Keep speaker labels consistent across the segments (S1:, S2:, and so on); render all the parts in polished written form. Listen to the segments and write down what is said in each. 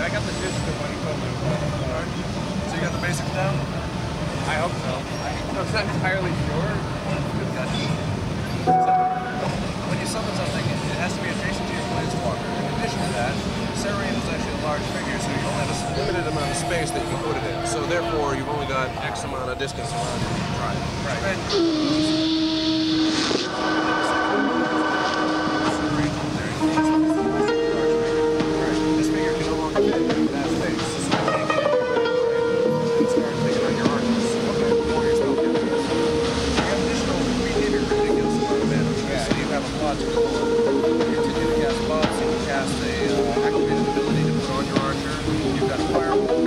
S1: I got the gist of what he told me.
S2: So you got the basics down?
S1: I hope so. I'm not entirely sure.
S2: When you summon something, it has to be adjacent to your planeswalker. In addition to that, Sarah is actually a large figure, so you only have a limited amount of space that you can put it in. So therefore, you've only got X amount of distance around you to try it. Right. This figure can no longer fit in that space. So you can't get it. It starts taking on your arms. Okay. Or your spell counters. So you have additional 3 hit ridiculous amount of mana. Yeah. So you have a plot to go on. Continue to cast buffs, you can cast a activated ability to put on your archer. You've got Firewall.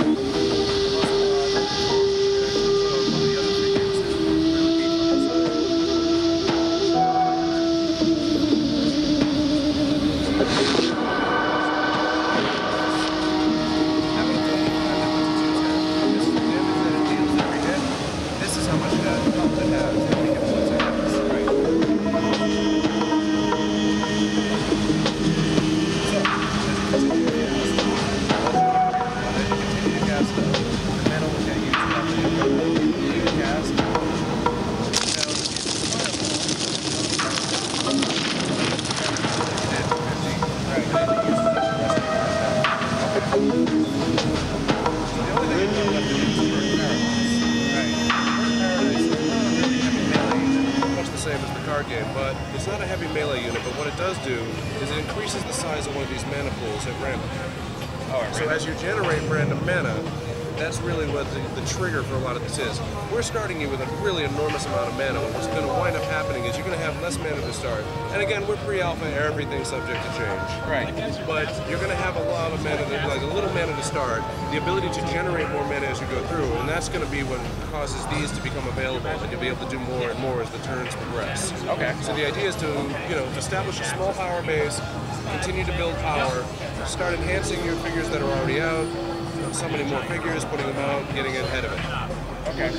S2: Game, but it's not a heavy melee unit, but what it does do is it increases the size of one of these mana pools at random. So as you generate random mana, that's really what the trigger for a lot of this is. We're starting you with a really enormous amount of mana, and what's going to wind up happening is you're going to have less mana to start. And again, we're pre-alpha, everything's subject to change. Right. But you're going to have a lot of mana, like a little mana to start, the ability to generate more mana as you go through, and that's going to be what causes these to become available, and you'll be able to do more and more as the turns progress. Okay. So the idea is to, establish a small power base, continue to build power, start enhancing your figures that are already out, summoning more figures, putting them out, getting ahead of it. Okay.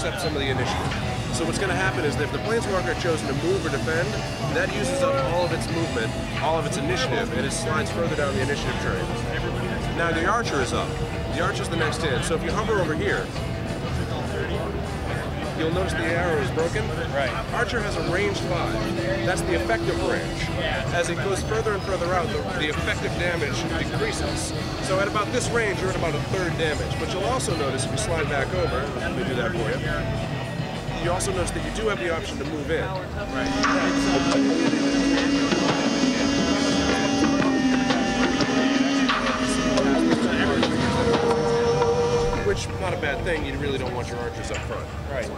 S2: Up some of the initiative. So what's going to happen is that if the Planeswalker chosen to move or defend, that uses up all of its movement, all of its initiative, and it slides further down the initiative tree. Now the Archer is up. The Archer's the next in. So if you hover over here, you'll notice the arrow is broken. Right. Archer has a range 5. That's the effective range. As it goes further and further out, the effective damage decreases. So at about this range, you're at about a 1/3 damage. But you'll also notice if you slide back over, let me do that for you. You also notice that you do have the option to move in. Right. Which, not a bad thing, you really don't want your archers up front. Right.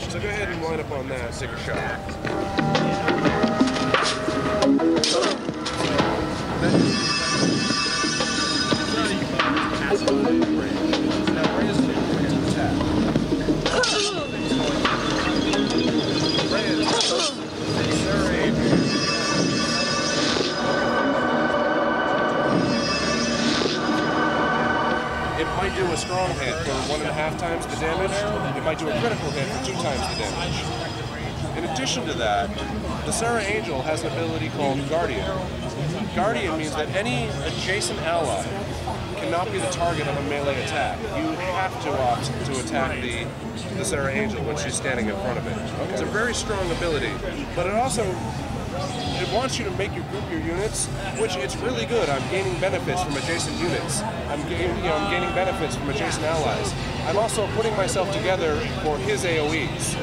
S2: So go ahead and line up on that, take a shot. Do a strong hit for 1.5 times the damage. It might do a critical hit for 2 times the damage. In addition to that, the Sarah Angel has an ability called Guardian. Guardian means that any adjacent ally cannot be the target of a melee attack. You have to opt to attack the Sarah Angel when she's standing in front of it. Okay. It's a very strong ability, but it also wants you to make your group your units, which it's really good. I'm gaining benefits from adjacent units. I'm gaining benefits from adjacent allies. I'm also putting myself together for his AoEs.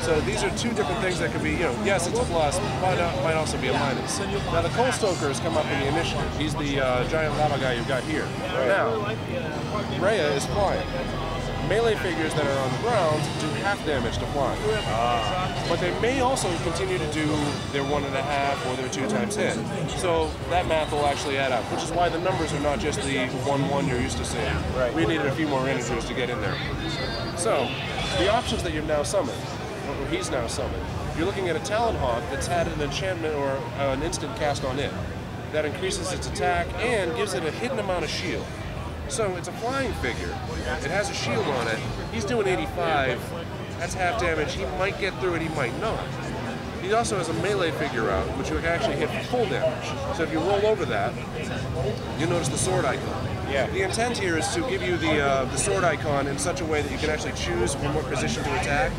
S2: So these are 2 different things that could be, yes, it's a plus, but might also be a minus. Now the Coal Stokers come up in the initiative. He's the giant lava guy you've got here. Now, Rhea is flying. Melee figures that are on the ground do half damage to flying. But they may also continue to do their 1.5 or their 2 times hit. So that math will actually add up, which is why the numbers are not just the 1-1 you're used to seeing.
S3: Right.
S2: We needed a few more integers to get in there. So, the options that you've now summoned, or he's now summoned, you're looking at a Talonhawk that's had an enchantment or an instant cast on it. That increases its attack and gives it a hidden amount of shield. So it's a flying figure. It has a shield on it. He's doing 85. That's half damage. He might get through it, he might not. He also has a melee figure out, which you can actually hit for full damage. So if you roll over that, you notice the sword icon.
S3: Yeah.
S2: The intent here is to give you the sword icon in such a way that you can actually choose from what position to attack.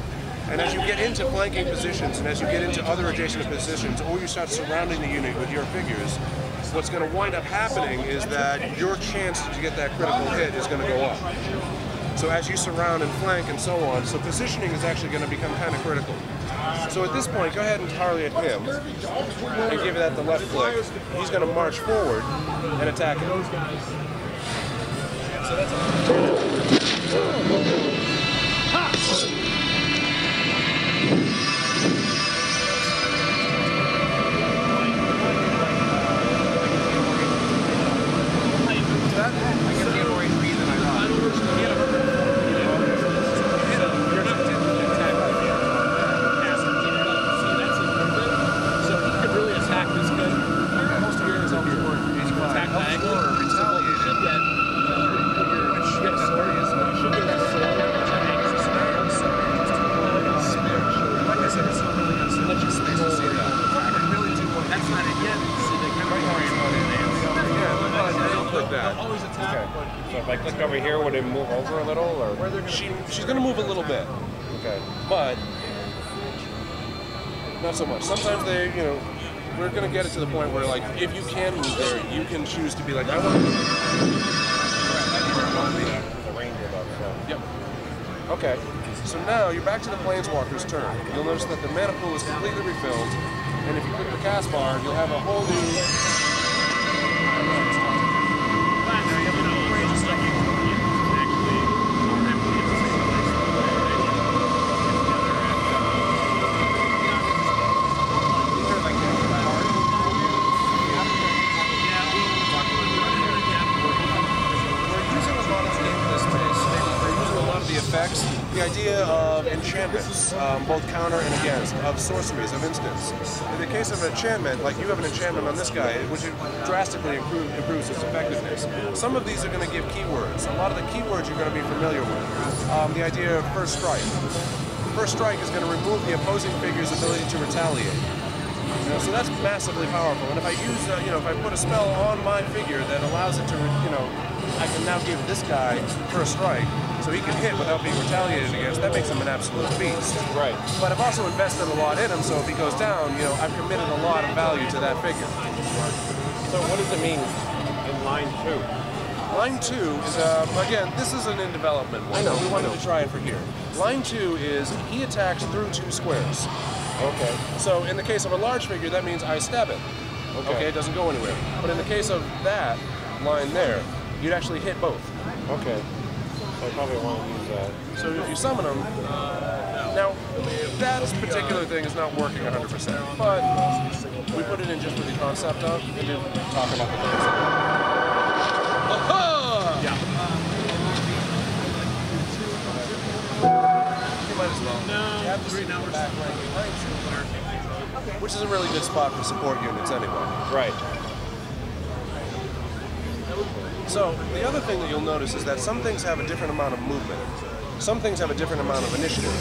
S2: And as you get into flanking positions, and as you get into other adjacent positions, or you start surrounding the unit with your figures, what's going to wind up happening is that your chance to get that critical hit is going to go up. So as you surround and flank and so on, so positioning is actually going to become kind of critical. So at this point, go ahead and target him, and give that the left click. He's going to march forward and attack him. So that's
S3: over here, would it move over a little, or
S2: she's going to move a little bit.
S3: Okay.
S2: But not so much. Sometimes they, we're going to get it to the point where, like, if you can move there, you can choose to be like, I want to.
S3: The ranger above, so.
S2: Yep. Okay. So now you're back to the Planeswalker's turn. You'll notice that the mana pool is completely refilled, and if you click the cast bar, you'll have a whole new. The idea of enchantments, both counter and against, of sorceries, of instants. In the case of an enchantment, like you have an enchantment on this guy, which drastically improves its effectiveness. Some of these are going to give keywords. A lot of the keywords you're going to be familiar with. The idea of First Strike. First Strike is going to remove the opposing figure's ability to retaliate. So that's massively powerful. And if I use, if I put a spell on my figure that allows it to, I can now give this guy First Strike, so he can hit without being retaliated against. That makes him an absolute beast.
S3: Right.
S2: But I've also invested a lot in him, so if he goes down, I've committed a lot of value to that figure.
S3: So what does it mean in line 2?
S2: Line 2 is, again, this is an in development one.
S3: I know.
S2: We wanted to try it for here. Line 2 is he attacks through 2 squares.
S3: Okay.
S2: So in the case of a large figure, that means I stab it. Okay, it doesn't go anywhere. But in the case of that line there, you'd actually hit both.
S3: Okay. So I probably want to use that.
S2: So if you summon them, now that particular thing is not working 100%, but we put it in just for the concept of, and then talk about the concept. Aha! Yeah. You might as well. No. You have to see the back rank, which is a really good spot for support units anyway.
S3: Right.
S2: So, the other thing that you'll notice is that some things have a different amount of movement. Some things have a different amount of initiative.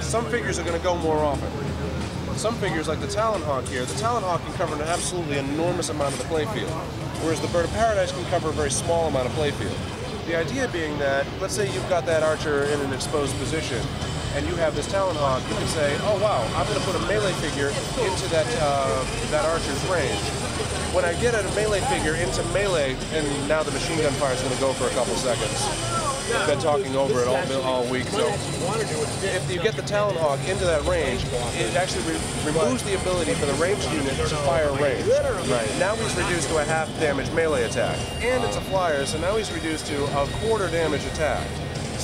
S2: Some figures are going to go more often. Some figures, like the Talonhawk here, the Talonhawk can cover an absolutely enormous amount of the playfield, whereas the Bird of Paradise can cover a very small amount of playfield. The idea being that, let's say you've got that archer in an exposed position, and you have this Talonhawk, you can say, oh wow, I'm going to put a melee figure into that archer's range. When I get a melee figure into melee, and now the machine gun fire is going to go for a couple seconds. I've been talking over it all week, so if you get the Talonhawk into that range, it actually removes the ability for the ranged unit to fire range. Right. Now he's reduced to a half damage melee attack. And it's a flyer, so now he's reduced to a quarter damage attack.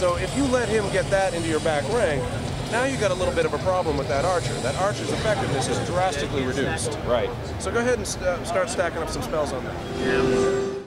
S2: So if you let him get that into your back rank, now you got a little bit of a problem with that archer. That archer's effectiveness is drastically reduced.
S3: Right.
S2: So go ahead and start stacking up some spells on that.
S3: Yeah.